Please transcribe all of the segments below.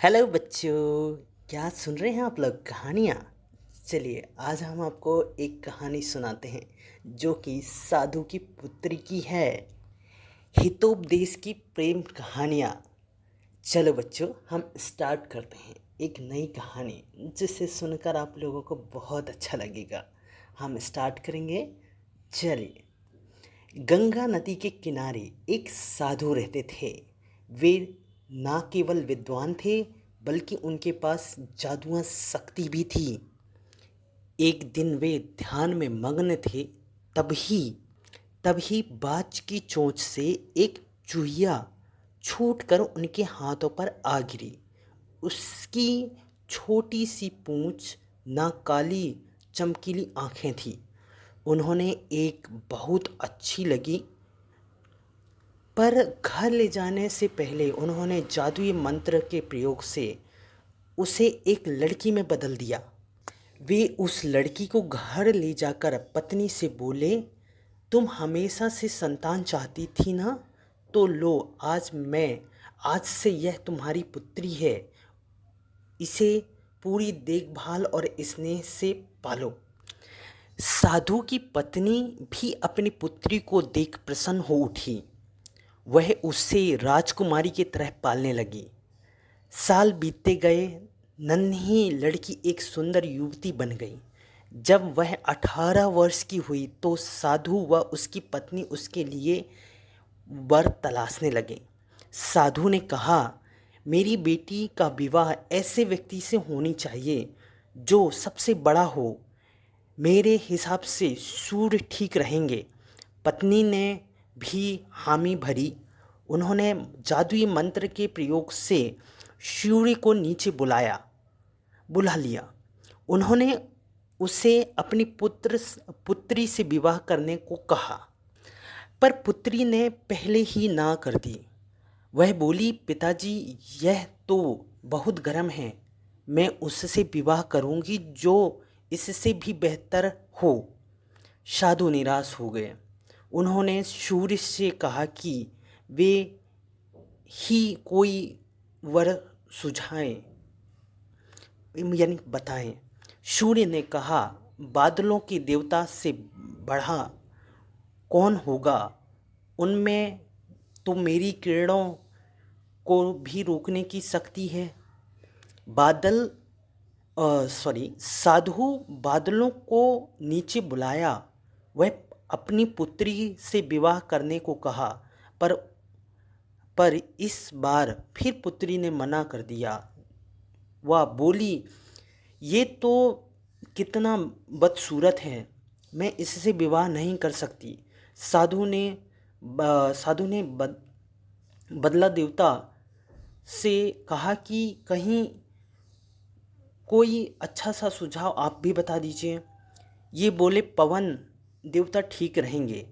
Hello बच्चों, क्या सुन रहे हैं आप लोग कहानियाँ। चलिए आज हम आपको एक कहानी सुनाते हैं जो कि साधु की पुत्री की है। हितोपदेश की प्रेम कहानियाँ। चलो बच्चों, हम स्टार्ट करते हैं एक नई कहानी जिसे सुनकर आप लोगों को बहुत अच्छा लगेगा। हम स्टार्ट करेंगे। चलिए। गंगा नदी के किनारे एक साधु रहते थे। वे ना केवल विद्वान थे बल्कि उनके पास जादुई शक्ति भी थी। एक दिन वे ध्यान में मग्न थे। तभी तभी बाज की चोंच से एक चूहिया छूटकर उनके हाथों पर आ गिरी। उसकी छोटी सी पूंछ, ना काली चमकीली आंखें थीं। उन्होंने एक बहुत अच्छी लगी, पर घर ले जाने से पहले उन्होंने जादुई मंत्र के प्रयोग से उसे एक लड़की में बदल दिया। वे उस लड़की को घर ले जाकर पत्नी से बोले, तुम हमेशा से संतान चाहती थी ना, तो लो आज से यह तुम्हारी पुत्री है। इसे पूरी देखभाल और स्नेह से पालो। साधु की पत्नी भी अपनी पुत्री को देख प्रसन्न हो उठी। वह उसे राजकुमारी की तरह पालने लगी। साल बीतते गए। नन्ही लड़की एक सुंदर युवती बन गई। जब वह 18 वर्ष की हुई तो साधु व उसकी पत्नी उसके लिए वर तलाशने लगे। साधु ने कहा, मेरी बेटी का विवाह ऐसे व्यक्ति से होनी चाहिए जो सबसे बड़ा हो। मेरे हिसाब से सूर्य ठीक रहेंगे। पत्नी ने भी हामी भरी। उन्होंने जादुई मंत्र के प्रयोग से सूर्य को नीचे बुला लिया। उन्होंने उसे अपनी पुत्री से विवाह करने को कहा, पर पुत्री ने पहले ही ना कर दी। वह बोली, पिताजी, यह तो बहुत गर्म है। मैं उससे विवाह करूंगी जो इससे भी बेहतर हो। साधु निराश हो गए। उन्होंने सूर्य से कहा कि वे ही कोई वर सुझाएं, यानी बताएं। सूर्य ने कहा, बादलों के देवता से बढ़ा कौन होगा। उनमें तो मेरी किरणों को भी रोकने की शक्ति है। साधु बादलों को नीचे बुलाया। वह अपनी पुत्री से विवाह करने को कहा, पर पर इस बार फिर पुत्री ने मना कर दिया। वह बोली, ये तो कितना बदसूरत है, मैं इससे विवाह नहीं कर सकती। साधु ने बदला देवता से कहा कि कहीं कोई अच्छा सा सुझाव आप भी बता दीजिए। ये बोले, पवन देवता ठीक रहेंगे।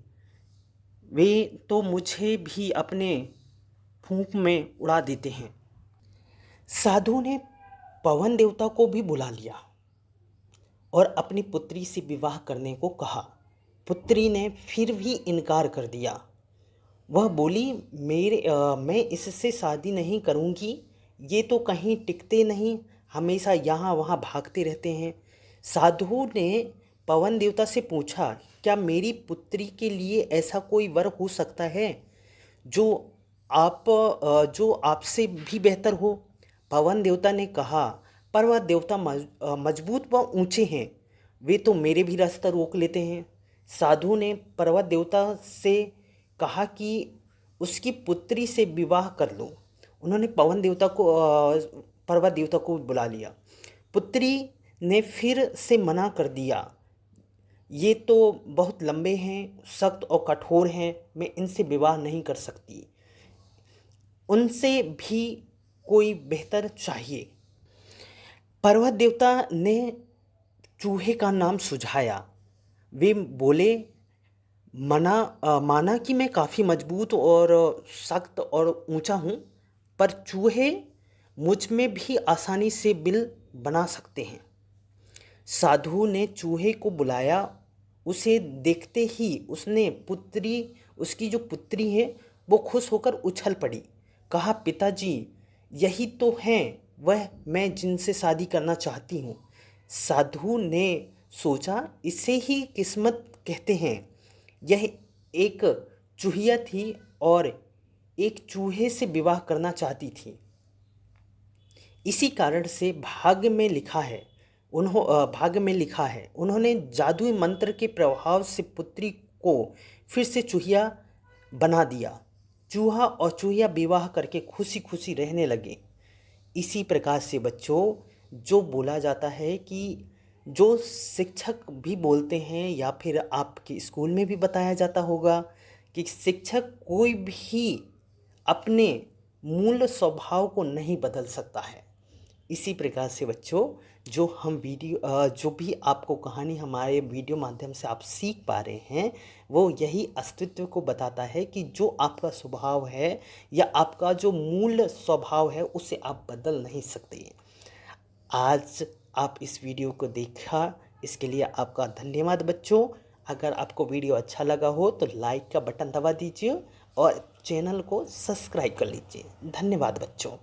वे तो मुझे भी अपने फूंक में उड़ा देते हैं। साधु ने पवन देवता को भी बुला लिया और अपनी पुत्री से विवाह करने को कहा। पुत्री ने फिर भी इनकार कर दिया। वह बोली, मैं इससे शादी नहीं करूंगी। ये तो कहीं टिकते नहीं, हमेशा यहाँ वहाँ भागते रहते हैं। साधु ने पवन देवता से पूछा, क्या मेरी पुत्री के लिए ऐसा कोई वर हो सकता है जो जो आपसे भी बेहतर हो। पवन देवता ने कहा, पर वह देवता मजबूत व ऊंचे हैं। वे तो मेरे भी रास्ता रोक लेते हैं। साधु ने पर्वत देवता से कहा कि उसकी पुत्री से विवाह कर लो। उन्होंने पर्वत देवता को बुला लिया। पुत्री ने फिर से मना कर दिया, ये तो बहुत लंबे हैं, सख्त और कठोर हैं, मैं इनसे विवाह नहीं कर सकती। उनसे भी कोई बेहतर चाहिए। पर्वत देवता ने चूहे का नाम सुझाया। वे बोले, माना कि मैं काफ़ी मजबूत और सख्त और ऊंचा हूँ, पर चूहे मुझ में भी आसानी से बिल बना सकते हैं। साधु ने चूहे को बुलाया। उसे देखते ही उसकी जो पुत्री है वो खुश होकर उछल पड़ी। कहा, पिताजी, यही तो हैं वह मैं जिनसे शादी करना चाहती हूँ। साधु ने सोचा, इसे ही किस्मत कहते हैं। यह एक चूहिया थी और एक चूहे से विवाह करना चाहती थी। इसी कारण से भाग्य में लिखा है उन्होंने जादुई मंत्र के प्रभाव से पुत्री को फिर से चूहिया बना दिया। चूहा और चूहिया विवाह करके खुशी खुशी रहने लगे। इसी प्रकार से बच्चों, जो बोला जाता है कि जो शिक्षक भी बोलते हैं या फिर आपके स्कूल में भी बताया जाता होगा कि शिक्षक कोई भी अपने मूल स्वभाव को नहीं बदल सकता है। इसी प्रकार से बच्चों, जो भी आपको कहानी हमारे वीडियो माध्यम से आप सीख पा रहे हैं, वो यही अस्तित्व को बताता है कि जो आपका स्वभाव है या आपका जो मूल स्वभाव है उसे आप बदल नहीं सकते। आज आप इस वीडियो को देखा, इसके लिए आपका धन्यवाद बच्चों। अगर आपको वीडियो अच्छा लगा हो तो लाइक का बटन दबा दीजिए और चैनल को सब्सक्राइब कर लीजिए। धन्यवाद बच्चों।